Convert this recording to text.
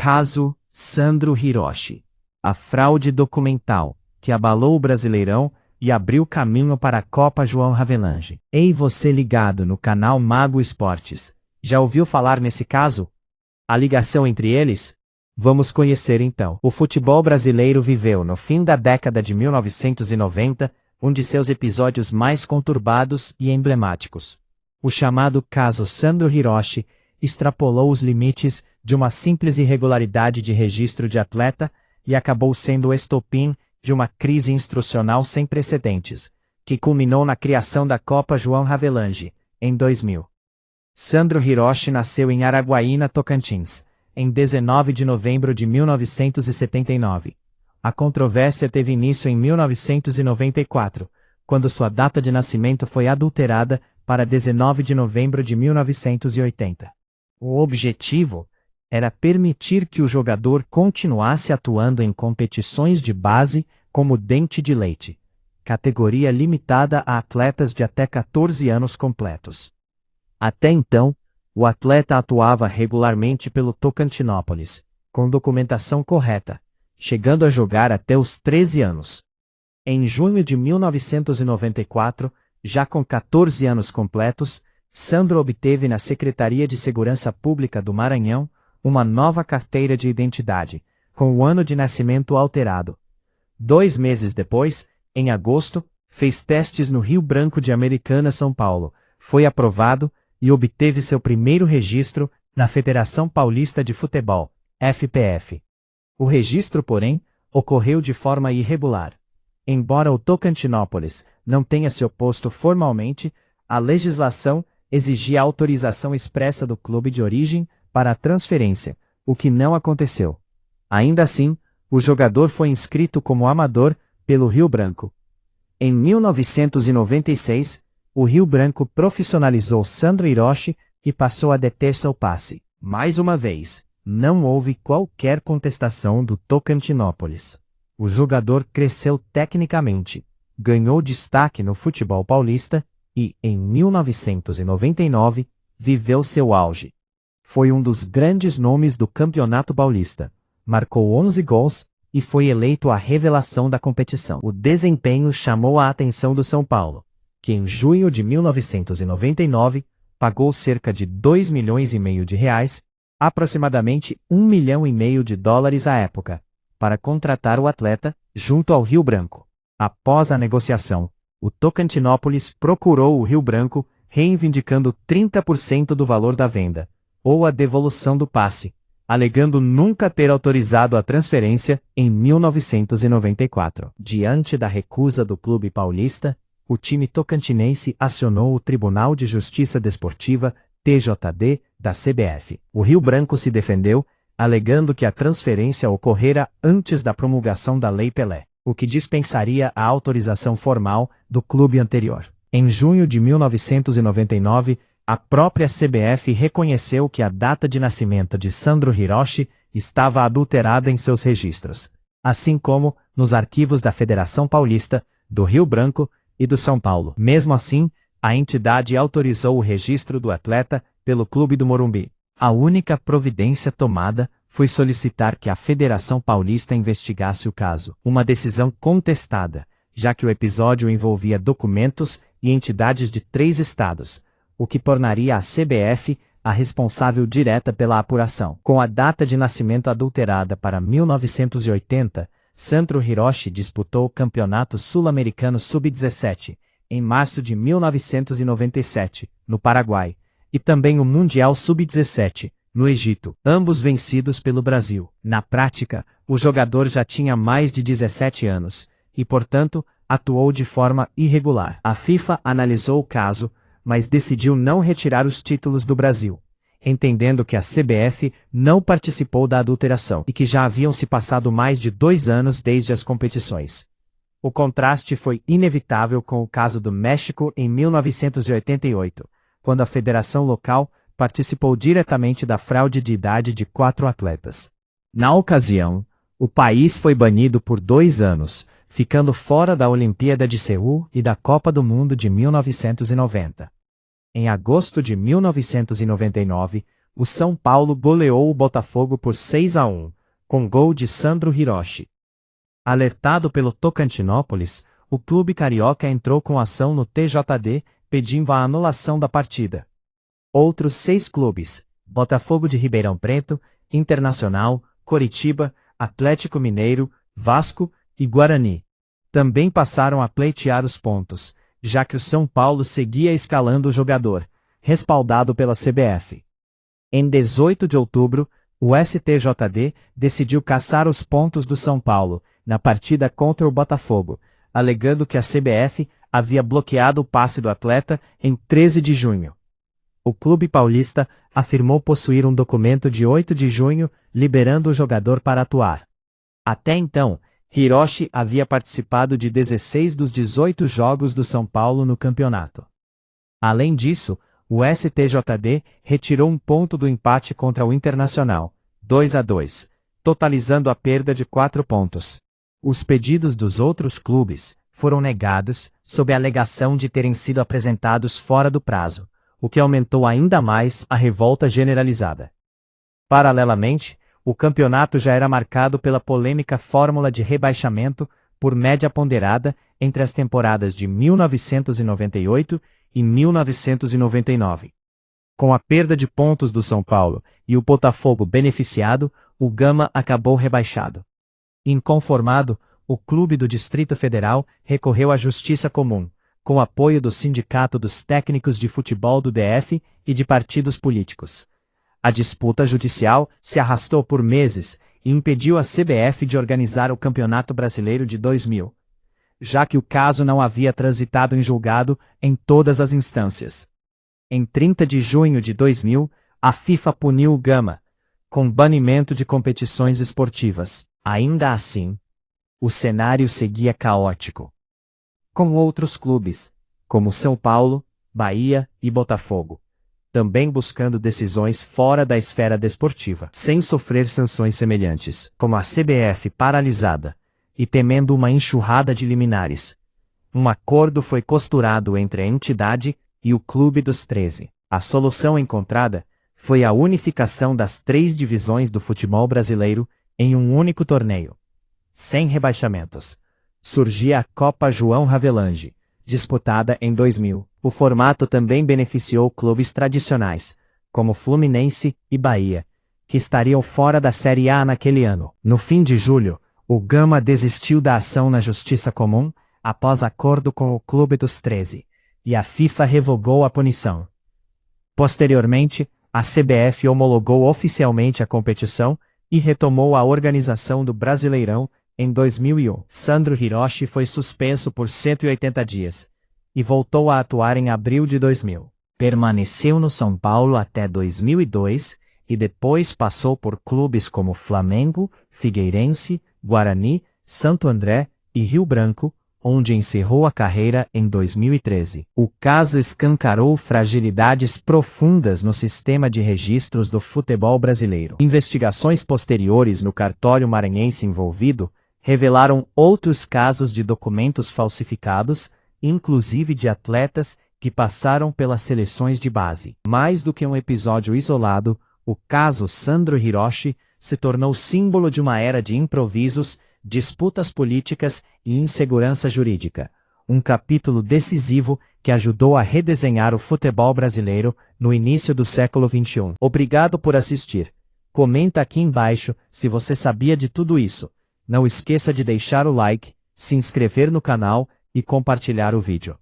Caso Sandro Hiroshi. A fraude documental, que abalou o Brasileirão e abriu caminho para a Copa João Havelange. Ei você ligado no canal Mago Esportes, já ouviu falar nesse caso? A ligação entre eles? Vamos conhecer então. O futebol brasileiro viveu no fim da década de 1990, um de seus episódios mais conturbados e emblemáticos. O chamado caso Sandro Hiroshi extrapolou os limites de uma simples irregularidade de registro de atleta e acabou sendo o estopim de uma crise institucional sem precedentes, que culminou na criação da Copa João Havelange, em 2000. Sandro Hiroshi nasceu em Araguaína, Tocantins, em 19 de novembro de 1979. A controvérsia teve início em 1994, quando sua data de nascimento foi adulterada para 19 de novembro de 1980. O objetivo era permitir que o jogador continuasse atuando em competições de base como Dente de Leite, categoria limitada a atletas de até 14 anos completos. Até então, o atleta atuava regularmente pelo Tocantinópolis, com documentação correta, chegando a jogar até os 13 anos. Em junho de 1994, já com 14 anos completos, Sandro obteve na Secretaria de Segurança Pública do Maranhão uma nova carteira de identidade, com o ano de nascimento alterado. 2 meses depois, em agosto, fez testes no Rio Branco de Americana, São Paulo, foi aprovado e obteve seu primeiro registro na Federação Paulista de Futebol, FPF. O registro, porém, ocorreu de forma irregular. Embora o Tocantinópolis não tenha se oposto formalmente, a legislação exigia autorização expressa do clube de origem para a transferência, o que não aconteceu. Ainda assim, o jogador foi inscrito como amador pelo Rio Branco. Em 1996, o Rio Branco profissionalizou Sandro Hiroshi e passou a deter seu passe. Mais uma vez, não houve qualquer contestação do Tocantinópolis. O jogador cresceu tecnicamente, ganhou destaque no futebol paulista e, em 1999, viveu seu auge. Foi um dos grandes nomes do Campeonato Paulista, marcou 11 gols e foi eleito a revelação da competição. O desempenho chamou a atenção do São Paulo, que em junho de 1999 pagou cerca de R$2,5 milhões de reais, aproximadamente US$1,5 milhão de dólares à época, para contratar o atleta, junto ao Rio Branco. Após a negociação, o Tocantinópolis procurou o Rio Branco, reivindicando 30% do valor da venda, ou a devolução do passe, alegando nunca ter autorizado a transferência em 1994. Diante da recusa do clube paulista, o time tocantinense acionou o Tribunal de Justiça Desportiva, TJD, da CBF. O Rio Branco se defendeu, alegando que a transferência ocorrera antes da promulgação da Lei Pelé, o que dispensaria a autorização formal do clube anterior. Em junho de 1999, a própria CBF reconheceu que a data de nascimento de Sandro Hiroshi estava adulterada em seus registros, assim como nos arquivos da Federação Paulista, do Rio Branco e do São Paulo. Mesmo assim, a entidade autorizou o registro do atleta pelo Clube do Morumbi. A única providência tomada foi solicitar que a Federação Paulista investigasse o caso, uma decisão contestada, já que o episódio envolvia documentos e entidades de 3 estados, o que tornaria a CBF a responsável direta pela apuração. Com a data de nascimento adulterada para 1980, Sandro Hiroshi disputou o Campeonato Sul-Americano Sub-17, em março de 1997, no Paraguai, e também o Mundial Sub-17, no Egito, ambos vencidos pelo Brasil. Na prática, o jogador já tinha mais de 17 anos, e portanto, atuou de forma irregular. A FIFA analisou o caso, mas decidiu não retirar os títulos do Brasil, entendendo que a CBF não participou da adulteração e que já haviam se passado mais de 2 anos desde as competições. O contraste foi inevitável com o caso do México em 1988, quando a federação local participou diretamente da fraude de idade de 4 atletas. Na ocasião, o país foi banido por 2 anos, ficando fora da Olimpíada de Seul e da Copa do Mundo de 1990. Em agosto de 1999, o São Paulo goleou o Botafogo por 6-1, com gol de Sandro Hiroshi. Alertado pelo Tocantinópolis, o clube carioca entrou com ação no TJD, pedindo a anulação da partida. Outros 6 clubes, Botafogo de Ribeirão Preto, Internacional, Coritiba, Atlético Mineiro, Vasco e Guarani, também passaram a pleitear os pontos, já que o São Paulo seguia escalando o jogador, respaldado pela CBF. Em 18 de outubro, o STJD decidiu cassar os pontos do São Paulo, na partida contra o Botafogo, alegando que a CBF havia bloqueado o passe do atleta em 13 de junho. O clube paulista afirmou possuir um documento de 8 de junho liberando o jogador para atuar. Até então, Hiroshi havia participado de 16 dos 18 jogos do São Paulo no campeonato. Além disso, o STJD retirou um ponto do empate contra o Internacional, 2-2, totalizando a perda de 4 pontos. Os pedidos dos outros clubes foram negados, sob a alegação de terem sido apresentados fora do prazo, o que aumentou ainda mais a revolta generalizada. Paralelamente, o campeonato já era marcado pela polêmica fórmula de rebaixamento por média ponderada entre as temporadas de 1998 e 1999. Com a perda de pontos do São Paulo e o Botafogo beneficiado, o Gama acabou rebaixado. Inconformado, o clube do Distrito Federal recorreu à Justiça Comum, com apoio do Sindicato dos Técnicos de Futebol do DF e de partidos políticos. A disputa judicial se arrastou por meses e impediu a CBF de organizar o Campeonato Brasileiro de 2000, já que o caso não havia transitado em julgado em todas as instâncias. Em 30 de junho de 2000, a FIFA puniu o Gama, com banimento de competições esportivas. Ainda assim, o cenário seguia caótico, com outros clubes, como São Paulo, Bahia e Botafogo, também buscando decisões fora da esfera desportiva, sem sofrer sanções semelhantes, como a CBF paralisada, e temendo uma enxurrada de liminares. Um acordo foi costurado entre a entidade e o Clube dos 13. A solução encontrada foi a unificação das 3 divisões do futebol brasileiro em um único torneio. Sem rebaixamentos. Surgia a Copa João Havelange, disputada em 2000. O formato também beneficiou clubes tradicionais, como Fluminense e Bahia, que estariam fora da Série A naquele ano. No fim de julho, o Gama desistiu da ação na Justiça Comum, após acordo com o Clube dos 13, e a FIFA revogou a punição. Posteriormente, a CBF homologou oficialmente a competição e retomou a organização do Brasileirão em 2001. Sandro Hiroshi foi suspenso por 180 dias e voltou a atuar em abril de 2000. Permaneceu no São Paulo até 2002 e depois passou por clubes como Flamengo, Figueirense, Guarani, Santo André e Rio Branco, onde encerrou a carreira em 2013. O caso escancarou fragilidades profundas no sistema de registros do futebol brasileiro. Investigações posteriores no cartório maranhense envolvido revelaram outros casos de documentos falsificados, inclusive de atletas que passaram pelas seleções de base. Mais do que um episódio isolado, o caso Sandro Hiroshi se tornou símbolo de uma era de improvisos, disputas políticas e insegurança jurídica. Um capítulo decisivo que ajudou a redesenhar o futebol brasileiro no início do século XXI. Obrigado por assistir. Comenta aqui embaixo se você sabia de tudo isso. Não esqueça de deixar o like, se inscrever no canal e compartilhar o vídeo.